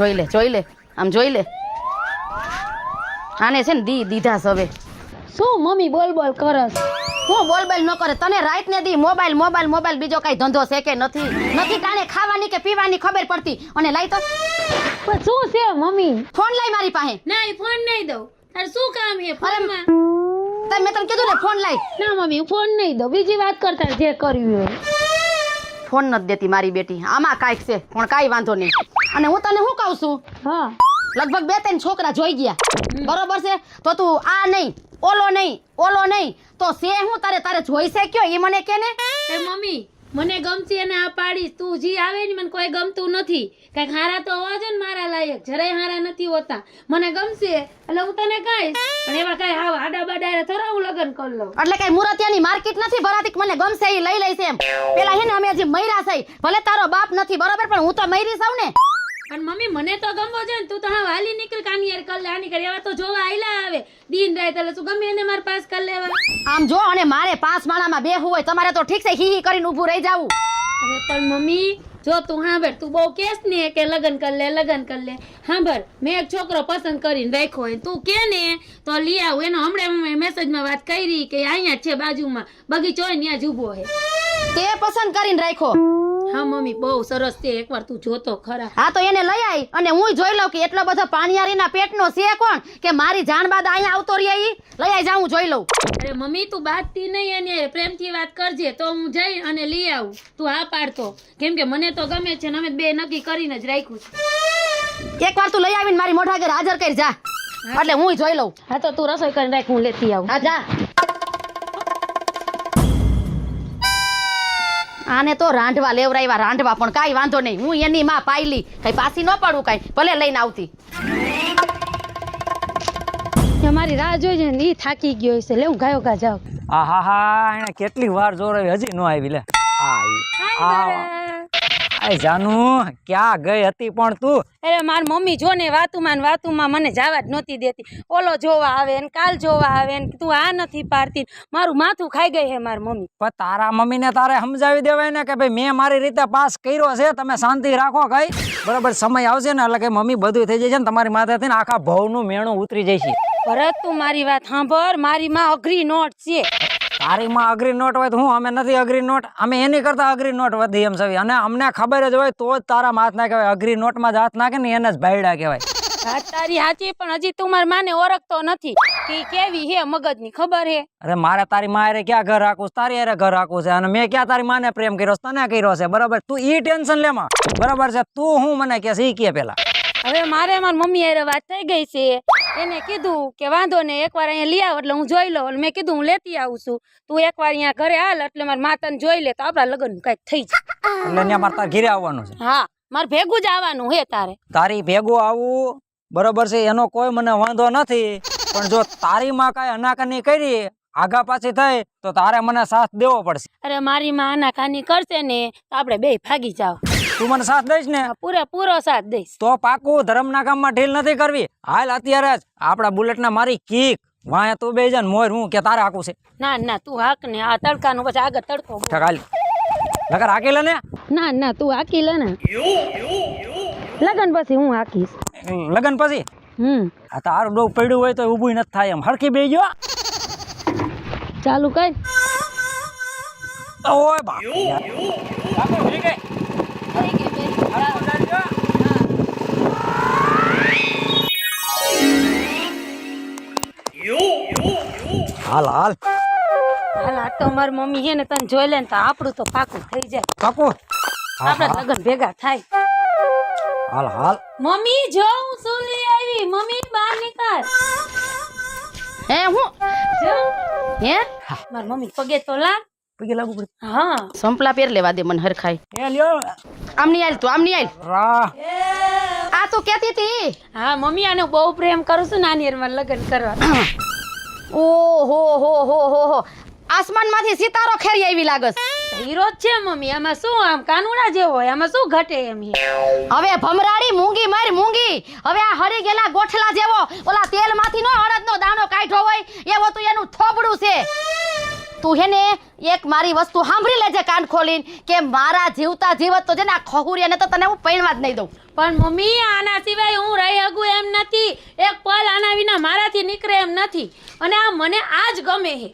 જોઈ લે આમ જોઈ લે આને છે ને દીધા છે હવે શું મમ્મી બોલ બોલ કરસ હું બોલ ન કરે તને રાઈટ ને દી મોબાઈલ બીજો કઈ ધંધો છે કે નથી કાને ખાવાની કે પીવાની ખબર પડતી અને લઈ તો પણ શું છે મમ્મી ફોન લઈ મારી પાસે ના ફોન નહીં દઉં તાર શું કામ છે ફોનમાં મેં તને કીધું ને ફોન લઈ ના મમ્મી ફોન નહીં દઉં બીજી વાત કરતા જે કર્યું હોય ફોન નથી દેતી મારી બેટી આમાં કાંઈક છે પણ કાંઈ વાંધો નહીં અને હું તને શું કહું છું હા લગભગ 2-3 છોકરા જોઈ ગયા બરોબર છે તો તું આ નહીં ઓલો નહીં તો સે હું તારે જોઈ છે કયો એ મને કે ને એ મમ્મી મને ગમતી અને આ પાડીશ તું જી આવે ને મને કોઈ ગમતું નથી કઈક હારા તો હોવા છે ને મારા લાયક જરાય હારા નથી હોતા મને ગમશે એટલે હું તને કહીશ પણ એવા કઈ હાવ આડા બાડા થોડા હું લગન કરી લઉં એટલે કઈ મુરતિયાની માર્કેટ નથી ભરાતી મને ગમશે એ લઈ લઈશ એમ પેલા હે ને અમે હજી મયરા છે ભલે તારો બાપ નથી બરોબર પણ હું તો મયરી છું ને પણ મમ્મી મને તો ગમવો છે ને તું તો હા વાલી નીકળ કાનિયાર કર લે આની કરી એવા તો જોવા આયલા આવે દિન રાત એટલે તું ગમે એને માર પાસ કર લેવા આમ જો અને મારે 5 માળામાં બેહવું હોય તમારે તો ઠીક છે હી કરીને ઊભું રહી જાવું અરે પણ મમ્મી જો તું હાંભળ તું બહુ કેસ ને કે લગન કર લે હાંભળ મેં એક છોકરો પસંદ કરીને રાખ્યો હોય તું કે ને તો લઈ આવ એનો હમણાં મેસેજમાં વાત કરી કે અહીંયા જ છે બાજુમાં બગીચો હોય ત્યાં જ ઊભો છે તે પસંદ કરીને રાખ્યો હા મમ્મી બહુ સરસ છે એકવાર તું જોતો ખરા હા તો એને લઈ આવી અને હું જોઈ લઉં કે એટલો બધો પાણીયારીના પેટનો છે કોણ કે મારી જાણ બાદ અહીંયા આવતો રહે ઈ લઈ આવી જાઉં જોઈ લઉં અરે મમ્મી તું બાતતી નહીં એને પ્રેમથી વાત કરજે તો હું જઈ અને લઈ આવું તું હા પાડતો કેમ કે મને તો ગમે છે ને અમે બે નક્કી કરીને જ રાખ્યું છે એકવાર તું લઈ આવીને મારી મોઢા આગળ હાજર કરી જા એટલે હું જોઈ લઉં હા તો તું રસોઈ કરીને રાખ હું લેતી આવું હા જા આને તો રાંધવા લેવરાવ્યા રાંધવા પણ કાઈ વાંધો નહીં હું એની માં પાયલી કઈ પાછી ન પાડું કઈ ભલે લઈને આવતી મારી રાહ જોઈ છે ને ઈ થાકી ગયો છે લે હું ગાયો ગા જાઉં હા એને કેટલી વાર જોરાવી હજી નો આવી લે આ જાનુ ક્યાં ગઈ હતી પણ તું અરે માર મમ્મી જો ને વાતુમાં મને જવા જ નહોતી દેતી ઓલો જોવા આવે ને કાલ જોવા આવે ને તું આ નથી પાડતી મારું માથું ખાઈ ગઈ હે માર મમ્મી પણ તારા મમ્મીને તારે સમજાવી દેવાય ને કે ભાઈ મેં મારી રીતે પાસ કર્યો છે તમે શાંતિ રાખો કઈ બરાબર સમય આવશે ને એટલે કે મમ્મી બધું થઈ જાય છે ને તમારી માથેથી ને આખા ભવનું મેણું ઉતરી જશે ભરત તું મારી વાત સાંભળ મારી માં અઘરી નોટ છે તારી માં અઘરી નોટ હોય તો હું અમે નથી અઘરી નોટ અમે એની કરતા અઘરી નોટ વધી એમ સવી અને અમને ખબર જ હોય તો જ તારા હાથ ના કહેવાય અઘરી નોટમાં જ હાથ નાખે ને એને જ ભાઈડા કહેવાય વાત તારી સાચી પણ હજી તું મારી માને ઓળખતો નથી કે કેવી હે મગજની ખબર હે અરે મારે તારી માં હારે ક્યાં ઘર રાખવું તારી હારે ઘર રાખવું છે અને મેં ક્યાં તારી માને પ્રેમ કર્યો તને કર્યો છે બરાબર તું ઈ ટેન્શન લેમાં બરાબર છે તું હું મને કે ઈ કે પેલા હવે મારે મારી મમ્મી હારે વાત થઈ ગઈ છે એને કીધું કે વાંધો ને એકવાર અહીંયા લઈ આવ એટલે હું જોઈ લઉં એટલે મેં કીધું હું લેતી આવું છું તું એકવાર અહીંયા ઘરે હાલ એટલે મારી માતાને જોઈ લે તો આપણા લગ્ન કઈક થઈ જાય એટલે ત્યાં મારે તારે ઘરે આવવાનું છે હા મારે ભેગું જ આવવાનું હે તારે તારી ભેગું આવું બરોબર છે એનો કોઈ મને વાંધો નથી પણ જો તારી માં કઈ અનાકાની કરી આગા પાછી થાય તો તારે મને સાથ દેવો પડશે અરે મારી માં આનાકાની કરશે ને તો આપણે બે ભાગી જાવ તું મને સાથ દઈશ ને પૂરો સાથ દઈશ તો પાકું ધર્મના કામમાં ઢીલ નથી કરવી હાલ અત્યારે જ આપડા બુલેટ ના મારી કીક વાયા તું બે જા મોર હું કે તારે હાકું છે ના તું હાક ને આ તડકાનું પછી આગળ તડકો હાલ લગર હાકી લે ને ના તું હાકી લે ને લગન પછી હું હાકીશ લગન પછી આ તારું ડોક પડ્યું હોય તો ઊભું નથી થાય એમ હરખી બે ગયો ચાલુ કર ઓય બા ઠીક હે હાલ હાલ હાલ તો મારી મમ્મી હે ને તને જોઈ લે ને તો આપણું તો પાકું થઈ જાય પાકું આપણા લગન ભેગા થાય હાલ હાલ મમ્મી જો હું શું લઈ આવી મમ્મી બહાર નીકળ હે હું જો હે મારી મમ્મી પગે તો લાગ પગે લાગુ પડે હા સંપલા પેર લેવા દે મને હરખાઈ એ લ્યો આમ નહીં આલ તું આમ નહીં આલ રા આ તું કેતી હતી હા મમ્મી આને બહુ પ્રેમ કરું છું નાની હારમાં લગ્ન કરવા ઓહો આસમાનમાંથી સિતારો ખેરી આવી લાગસ હીરો જ છે મમ્મી આમાં શું આમ કાનુડા જેવો હોય આમાં શું ઘટે એમ હવે ભમરાડી મૂંગી મારી મૂંગી હવે આ હરી ગયેલા ગોઠલા જેવો ઓલા તેલમાંથી નો અડદનો દાણો કાઢ્યો હોય એવો તો એનું થોબડું છે તું હે ને એક મારી વસ્તુ સાંભળી લેજે કાન ખોલીને કે મારા જીવતા જીવત તો છે ને આ ખહુરિયાને તો તને હું પૈણવા જ નહીં દઉં. પણ મમ્મી આના સિવાય હું રહી શકું એમ નથી. એક પલ આના વિના મારાથી નીકળે એમ નથી. અને આ મને આ જ ગમે છે.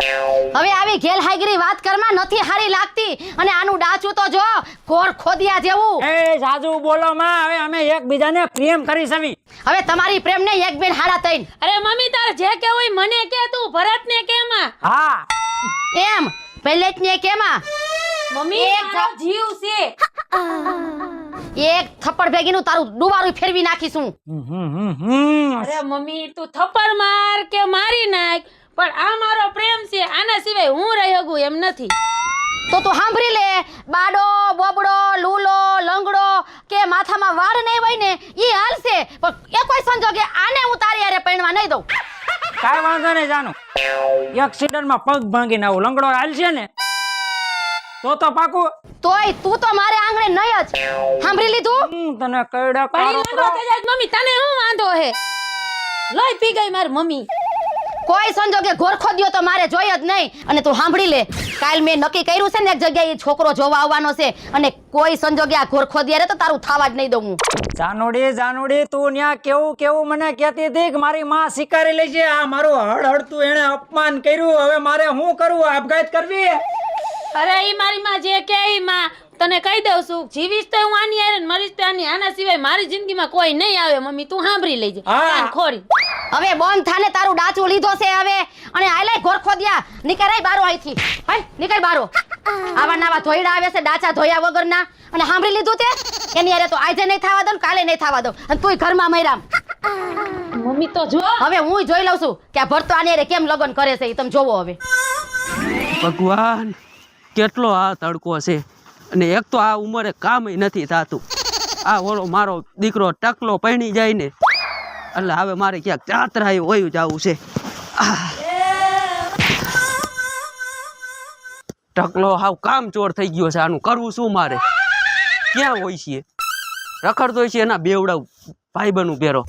હવે આવી ઘેલહાઈગીરી વાત કરમાં નથી હારી લાગતી. અને આનું ડાચું તો જો કોર ખોદિયા જેવું. એ સાજુ બોલો માં, હવે અમે એકબીજાને પ્રેમ કરી સવી. હવે તમારી પ્રેમ ને એક બેન હાડા તઈન. અરે મમ્મી તારે જે કેવું હોય મને કે, તું ભરતને કેમાં. હા એમ પહેલેજને કેમાં મમ્મી એક મારો જીવ છે. એક થપ્પડ ભેગીનું તારું ડુબારું ફેરવી નાખીશું. અરે મમ્મી તું થપ્પડ માર કે મારી નાખ, પણ આ મારો પ્રેમ છે. આના સિવાય હું રહી શકું એમ નથી. તો તું સાંભળી લે, બાડો બોબડો લૂલો લંગડો કે માથામાં વાળ નહીં હોય ને ઈ હાલશે, પણ એ કોઈ સંજોગે આને હું તારી હારે પૈણવા નહીં દઉં. કાંઈ વાંધો નહીં જાનું. એક્સિડન્ટમાં પગ ભાંગીને આવું લંગડો હાલશે ને તો પાકું. તોય તું તો મારે આંગણે નહીં જ. સાંભળી લીધું? તને કઈડા પણ ઈ લંગડો થઈ જાય મમ્મી તને શું વાંધો હે? લોહી પી ગઈ મારી મમ્મી. કોઈ સંજોગે ગોરખો દ્યો તો મારે જોઈ જ નહીં. અને તું સાંભળી લે, કાલ મેં નક્કી કર્યું છે ને એક જગ્યાએ ઈ છોકરો જોવા આવવાનો છે, અને કોઈ સંજોગે આ ગોરખો દિયારે તો તારું થવા જ નહીં દઉં હું. જાનુડી તું ન્યા કેવું મને કહેતી હતી કે મારી માં શિકારી લઈ છે. આ મારું હળહળતું એને અપમાન કર્યું, હવે મારે શું કરવું? આપઘાત કરવી? અરે ઈ મારી માં જે કે ઈ માં તને કહી દઉં છું, જીવીશ તો હું આની હારે ને મરીશ તો આની. આના સિવાય મારી જિંદગીમાં કોઈ નહીં આવે મમ્મી, તું સાંભળી લેજે. કાન ખોરી હવે બંધ થાને, તારું ડાચું લીધો છે હવે. અને આલે ગોરખો દ્યા નીકળાય બારો અહીંથી. ભાઈ નીકળ બારો. આવા નવા ધોઈડા આવે છે ડાચા ધોયા વગરના. અને સાંભળી લીધું તે એની હારે તો આજે નહીં થવા દઉં, કાલે નહીં થવા દઉં. અને તુંય ઘરમાં મૈરામ. મમ્મી તો જો હવે હું જોઈ લઉં છું કે આ ભરતો આની હારે કેમ લગ્ન કરે છે, એ તમે જોવો હવે. ભગવાન કેટલો આ તડકો છે, અને એક તો આ ઉંમરે કામ નથી થતું. આ ઓલો મારો દીકરો ટકલો પૈણી જાય ને એટલે હવે મારે ક્યાંક જાત્રાએ વયું જવું છે. ટકલો હાવ કામચોર થઈ ગયો છે. આનું કરવું શું મારે? ક્યાં હોય છે? રખડતો હોય છે એના બેવડા ભાઈબંધનું પહેરો.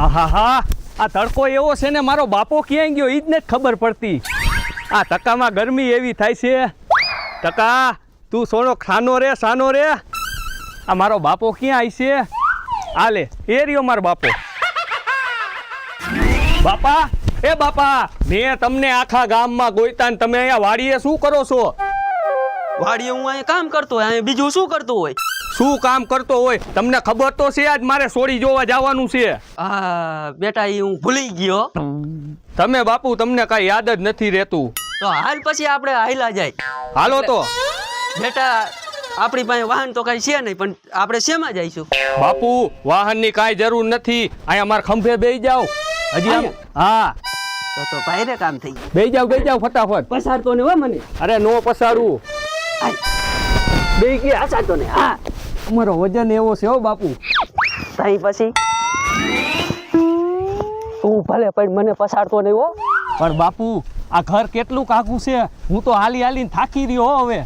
આહાહા, આ તડકો એવો છે ને મારો બાપો ક્યાંય ગયો ઈ જ નથી ખબર પડતી. આ ટકામાં ગરમી એવી થાય છે. ટકા તું સોનો ખાનો રે સાનો રે. આ મારો બાપો ક્યાં આવી છે? આલે એ રહ્યો મારો બાપો. બાપા, એ બાપા, મેં તમને આખા ગામમાં ગોઈતા ને તમે અહીંયા વાડીએ શું કરો છો? વાડીએ હું અહીંયા કામ કરતો હોય, અહીંયા બીજું શું કરતો હોય? શું કામ કરતો હોય? તમને ખબર તો છે આજ મારે સોડી જોવા જવાનું છે. બેટા એ હું ભૂલી ગયો. તમે બાપુ તમને કઈ યાદ જ નથી રહેતું. તો હાલ પછી આપણે હાઈલા જાય. હાલો તો. બેટા આપણી પાસે વાહન તો કઈ છે નહીં, પણ આપણે શેમાં જઈશું? બાપુ વાહનની કાંઈ જરૂર નથી, અહીંયા મારા ખંભે બેસી જાઓ. હજી આમ હા તો ભાઈને કામ થઈ ગયું. બેસી જાઓ ફટાફટ. પસારતો ને હો મને. અરે નો પસારું. બેસી ગયા. પસારતો ને. હા અમારો વજન એવો છે હો બાપુ. તાઈ પછી તું ભલે પણ મને પસારતો નહીં હો. પણ બાપુ આ ઘર કેટલું કાકું છે, હું તો હાલીને થાકી રહ્યો હો હવે.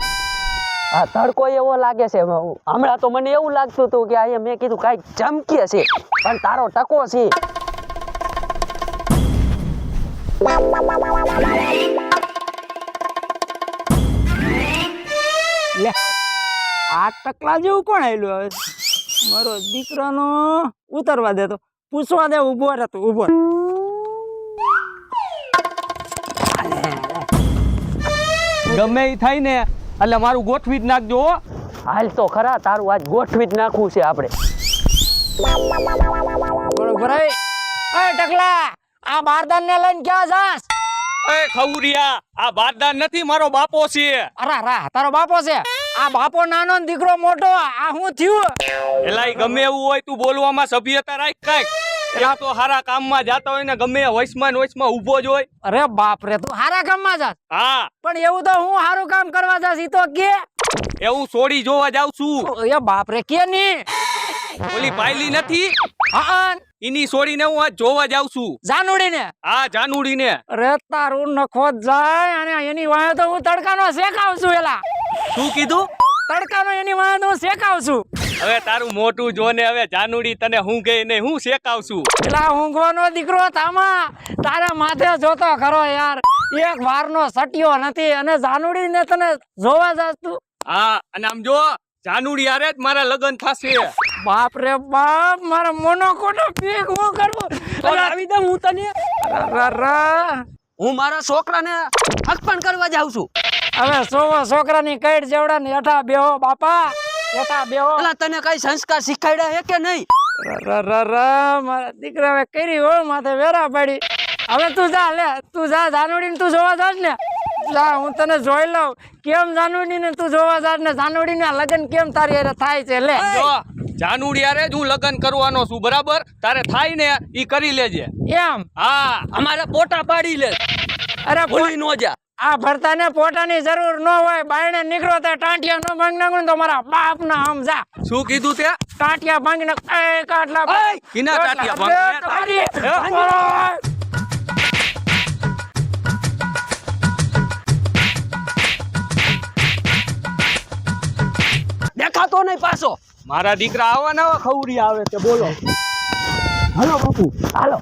આ તડકો એવો લાગે છે. હમણાં તો મને એવું લાગતું હતું કે અહીંયા મેં કીધું કાંઈક ચમકે છે, પણ તારો ટકો છે. લે આ ટકલા જેવું કોણ આવેલું હવે? મારો દીકરાનો ઉતરવા દે તો પૂછવા દે. ઉભો રહેતો ઉભો. ગમે એ થાય ને એટલે મારું ગોઠવી જ નાખજો હો. હાલ તો ખરા, તારું આજ ગોઠવી જ નાખવું છે આપણે. બરોબર. એ ટકલા, આ બારદાન ને લઈને ક્યાં જાસ? એ ખવરિયા, આ બારદાન નથી, મારો બાપો છે. અરે રા, તારો બાપો છે? આ બાપો નાનો ને દીકરો મોટો, આ શું થયું? એલાય ગમે એવું હોય તું બોલવામાં સભ્યતા રાખ કાંઈક. એલા તો હારા કામમાં જાતા હોય ને ગમે વૈસમાં ઊભો જ હોય. અરે બાપ રે, તું હારા કામમાં જાસ? હા. પણ એવું તો હું હારું કામ કરવા જાસ ઈ તો કે. એવું સોડી જોવા જાઉં છું. એ બાપ રે, કે ની ઓલી પાયલી નથી, હા ઈની સોડીને હું આજ જોવા જાઉં છું. જાનુડી ને? હા જાનુડી ને. અરે તારું નખો જાય, અને એની વાય તો હું તડકાનો શેકાવ છું. એલા શું કીધું? તડકાનો એની વાય તો હું શેકાવ છું. હવે તારું મોટું જોને હવે જાનુડી તને હું ગઈ ને હું શેકાવશું. પેલા ઊંઘવાનો દીકરો તામા તારા માથે જોતો ખરો યાર, એક વારનો સટ્યો નથી અને જાનુડી ને તને જોવા જાસ તું. હા અને આમ જો જાનુડી હારે જ મારા લગ્ન થશે. બાપ રે બાપ, મારા મોનો કોટો પીક હું કરવું. તો લાવી દઉં હું તને. અરરર. હું મારા છોકરાને અર્પણ કરવા જાઉં છું. હવે સોવો છોકરાની કઈડ જેવડા ને હેઠા બેહો બાપા, હેઠા બેહો. પેલા તને કઈ સંસ્કાર શીખવાડ્યા હે કે નહીં? અરરર, મારા દીકરા હવે કરી હો માથે વેરા પડી. હવે તું જા, લે તું જા જાનુડી ને તું જોવા જાસ ને, જા હું તને જોઈ લઉં કેમ જાનુડી ને તું જોવા જાસ ને જાનુડી ના લગ્ન કેમ તારી હારે થાય છે. લે જો જાનુડી હારે જ હું લગ્ન કરવાનો છું, બરાબર? તારે થાય ને ઈ કરી લેજે. એમ? હા અમારે પોટા પાડી લે, અરે ભૂલી નો જા. આ ભરતાને પોતાની જરૂર ન હોય, બાયણે નીકળો તો ટાંટિયા નો ભાંગ નાખું તો મારા બાપ ના આમ જા. શું કીધું તે? ટાંટિયા ભાંગ નાખ. એ કાટલા કિના ટાંટિયા ભાંગ? દેખાતો નહીં પાછો. મારા દીકરા આવા નવા ખવડી આવે છે, બોલો. હાલો બાપુ હાલો.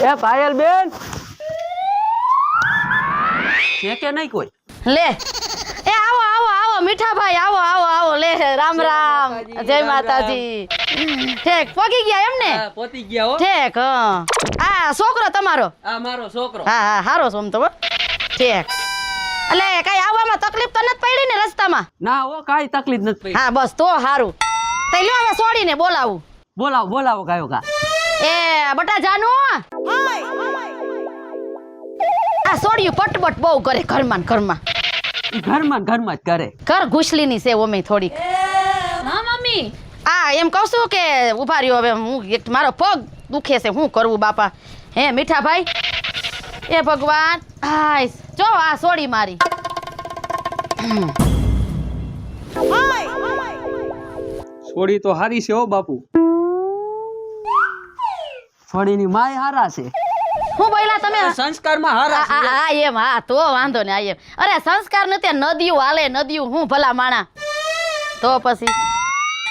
એ પાયલ બેન છે કે નહીં કોઈ? લે એ આવો આવો આવો મીઠાભાઈ, આવો આવો આવો. લે રામ રામ, જય માતાજી. ઠેક પોગી ગયા એમ ને? હા, પોતી ગયા હો. ઠેક. આ છોકરો તમારો? આ મારો છોકરો. હા હા હારો છો આમ તો. ઠેક. એટલે કઈ આવવામાં તકલીફ તો નથી પડી ને રસ્તામાં? ના હો, કાઈ તકલીફ નથી પડી. હા બસ તો હારું. તઈ લ્યો હવે છોડીને બોલાવું. બોલાવો બોલાવો કાયો કા. એ બટા જાનુ, આ છોડ્યું પટપટ બહુ કરે ઘરમાં ને ઘરમાં. ઘરમાં જ કરે. ઘર ઘુસલીની છે ઓમે થોડીક. હા મમ્મી. આ એમ કહું છું કે ઉભા રહ્યો, હવે હું મારો પગ દુખે છે, શું કરવું બાપા? હે મીઠાભાઈ, એ ભગવાન, હાય જો આ સોડી મારી. છોડી તો હારી છે હો બાપુ. છોડીની માય હારા છે, હું બોલ્યા તમે? સંસ્કારમાં હારા છે. હા એમ, હા તો વાંધો ને. આ એમ, અરે સંસ્કાર નથી, નદીઓ હાલે નદીઓ, હું ભલા માણા. તો પછી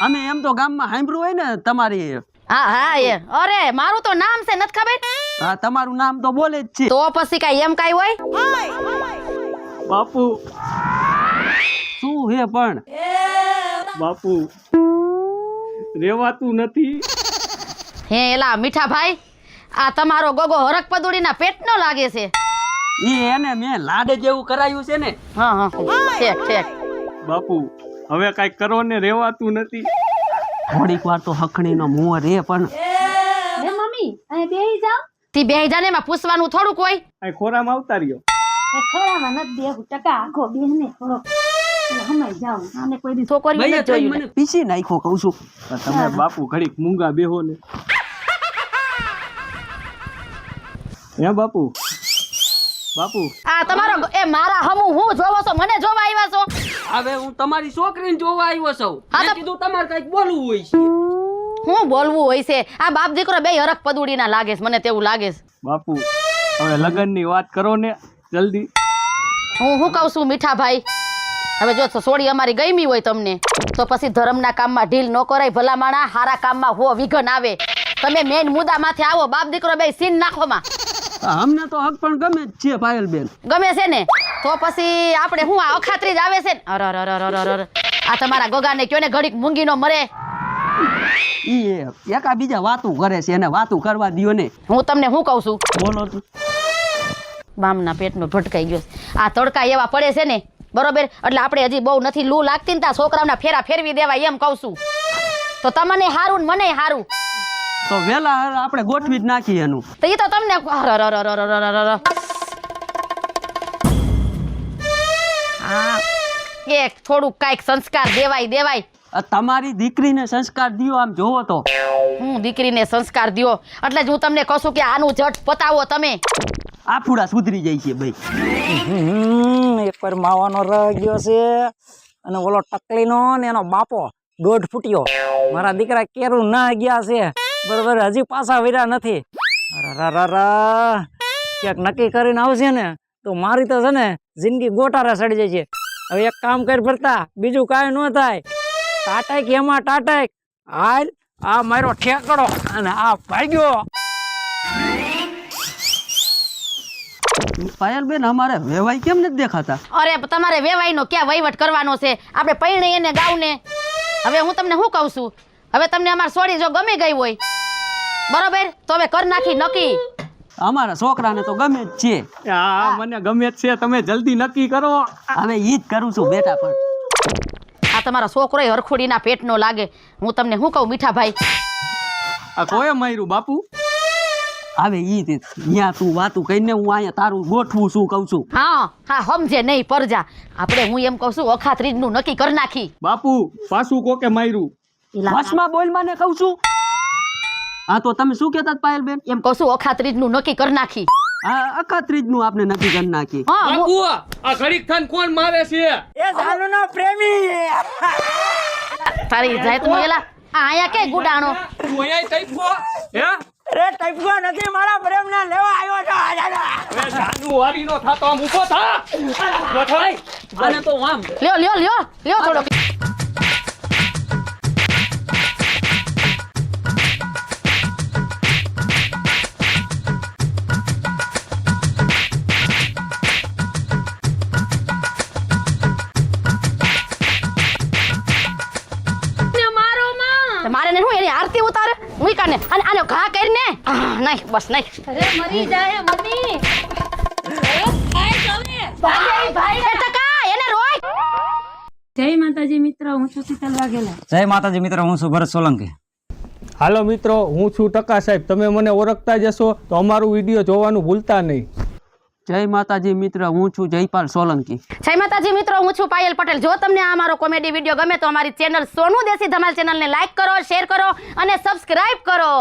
અમે એમ તો ગામમાં સાંભળ્યું હોય ને તમારી. હા હા એ, અરે મારું તો નામ છે નથી ખબર? હા, તમારું નામ તો બોલે જ છે. તો પછી કઈ એમ કઈ હોય? બાપુ શું હે પણ બાપુ રેવાતું નથી. હે એલા મીઠાભાઈ, આ તમારો ગોગો હરક પદુડીના પેટનો લાગે છે. એને મેં લાડે જેવું કરાયું છે ને. હા હા ઠેક ઠેક. બાપુ હવે કઈ કરો ને, રેવાતું નથી. થોડીક વાર તો હખણીનો મોહ રે પણ. હે મમ્મી અહીં બેહી જાવ. તી બે જાને માં પૂછવાનું થોડુંક હોય. આ ખોરામાં આવતા રહ્યો. એ ખોળામાં નથી બેહું, ટકા આખો બેહને થોડો હમાઈ જાવ. આને કોઈ દી છોકરીઓ ભાઈ નથી જોયું મને પીસી નાખ્યો કહું છું. તમે બાપુ ઘડીક મૂંગા બેહો ને. હે બાપુ બાપુ આ તમારો એ મારા હમુ હું જોવો છો, મને જોવા આવ્યા છો? હવે હું તમારી છોકરીને જોવા આવ્યો છું. હા, મેં તો- કીધું તમારે કઈક બોલવું હોય છે. હું બોલવું હોય છે? આ બાપ દીકરો બે હરક પદુડીના લાગે છે, મને તેવું લાગે છે. બાપુ હવે લગ્નની વાત કરો ને જલ્દી. હું કહું છું મીઠાભાઈ, હવે જો સોડી અમારી ગમી હોય તમને તો પછી ધર્મના કામમાં ઢીલ ન કરાય. ભલા માણા હારા કામમાં હો વિઘન આવે. તમે મેઇન મુદ્દા માથે આવો, બાપ દીકરો બે સીન નાખોમાં. અમને તો હક પણ ગમે જ છે પાયલ બેન. ગમે છે ને તો પછી આપણે હું આ અખાત્રી જ આવે છે ને. અરરરરરરર. આ તમારા ગોગાને કયો ને ઘડીક મૂંગીનો મરે. ઈ એકા બીજા વાતું કરે છે, એને વાતું કરવા દ્યો ને. હું તમને શું કહું છું, બોલો તું. બામના પેટનો ભટકાઈ ગયો છે. આ તડકા એવા પડે છે ને, બરોબર, એટલે આપણે હજી બહુ નથી લૂ લાગતી ને તા છોકરાઓના ફેરા ફેરવી દેવાય એમ કહું છું. તો તમને હારું ને મને હારું. તો વેલા આપણે ગોઠવી જ નાખીએ એનું. તો એ તો તમને અરરરરરરરરર. હા એક થોડુંક કાંઈક સંસ્કાર દેવાય. આ તમારી દીકરીને સંસ્કાર દ્યો, આમ જોવો તો. હું દીકરીને સંસ્કાર દ્યો એટલે જ હું તમને કહું છું કે આનું જટ પતાવો તમે. આફુડા સુધરી જાય છે ભાઈ. એક પર માવાનો રહી ગયો છે અને ઓલો ટકલીનો ને એનો બાપો 1.5 ફૂટ્યો. મારા દીકરા કેરું ના ગયા છે, બરોબર, હજી પાછા વર્યા નથી. ક્યાંક નક્કી કરીને આવશે ને તો મારી તો છે ને જિંદગી ગોટારે સડી જાય છે. હવે એક કામ કરી ભરતા, બીજું કાંઈ ન થાય. ટાટાક એમાં ટાટાક. હાલ આ મારો ઠેકડો અને આ ભાગ્યો. પાયલબેન અમારે વેવાઈ કેમ નથી દેખાતા? અરે તમારે વેવાઈનો ક્યાં વહીવટ કરવાનો છે? આપણે પૈણે એને ગાવને. હવે હું તમને શું કહું છું, હવે તમને અમારી સોડી જો ગમી ગઈ હોય બરોબર તો હવે કર નાખી નક્કી. અમારા છોકરાને તો ગમે જ છે. હા મને ગમે જ છે, તમે જલ્દી નક્કી કરો. હવે ઈ જ કરું છું બેટા. પણ આ તમારો છોકરો હરખુડીના પેટનો લાગે. હું તમને શું કહું મીઠાભાઈ, આ કોએ માર્યું બાપુ? હવે ઈ ત્યાં તું વાતું કહીને હું અહીંયા તારું ગોઠવું છું કહું છું. હા હા સમજે નહીં પરજા. આપણે હું એમ કહું છું અખાત્રીજનું નક્કી કરી નાખી. બાપુ પાછું કોકે માર્યું? વસમાં બોલ મને કહું છું. હા તો તમે શું કહેતા હતા પાયલબેન? એમ કહું છું અખાત્રીજનું નક્કી કરી નાખી. હા અખાત્રીજનું આપણે નક્કી કરી નાખીએ. હા બાપુ આ ઘડીક ખાન કોણ મારે છે? એ જાનુનો પ્રેમી. તારી જાય તું એલા આ અહીંયા કે ગુડાણો. તું અહીંયા તઈફો હે? અરે ટપકો નથી, મારા પ્રેમને લેવા આવ્યો છો. હવે જાનુ વારીનો થાતો આમ ઊભો થા. ઊભો થાય. આને તો આમ લ્યો લ્યો લ્યો લ્યો થોડો. મારે ને હું એની આરતી ઉતારે હું કાને અને આને ઘા કરીને નહીં બસ નહીં. અરે મરી જાય મમ્મી. અરે ખાય તમે. ભાઈ એ ટકા એને રોય. જય માતાજી મિત્રો, હું છું શીતલ વાઘેલા. જય માતાજી મિત્રો, હું છું ભરત સોલંકી. હાલો મિત્રો, હું છું ટકા સાહેબ. તમે મને ઓળખતા જશો તો અમારું વિડીયો જોવાનું ભૂલતા નહીં. જય માતાજી મિત્ર, હું છું જયપાલ સોલંકી. જય માતાજી મિત્રો, હું છું પાયલ પટેલ. જો તમને આ અમારો કોમેડી વિડીયો ગમે તો અમારી ચેનલ સોનુ દેશી ધમાલ ચેનલને લાઈક કરો, શેર કરો અને સબસ્ક્રાઇબ કરો.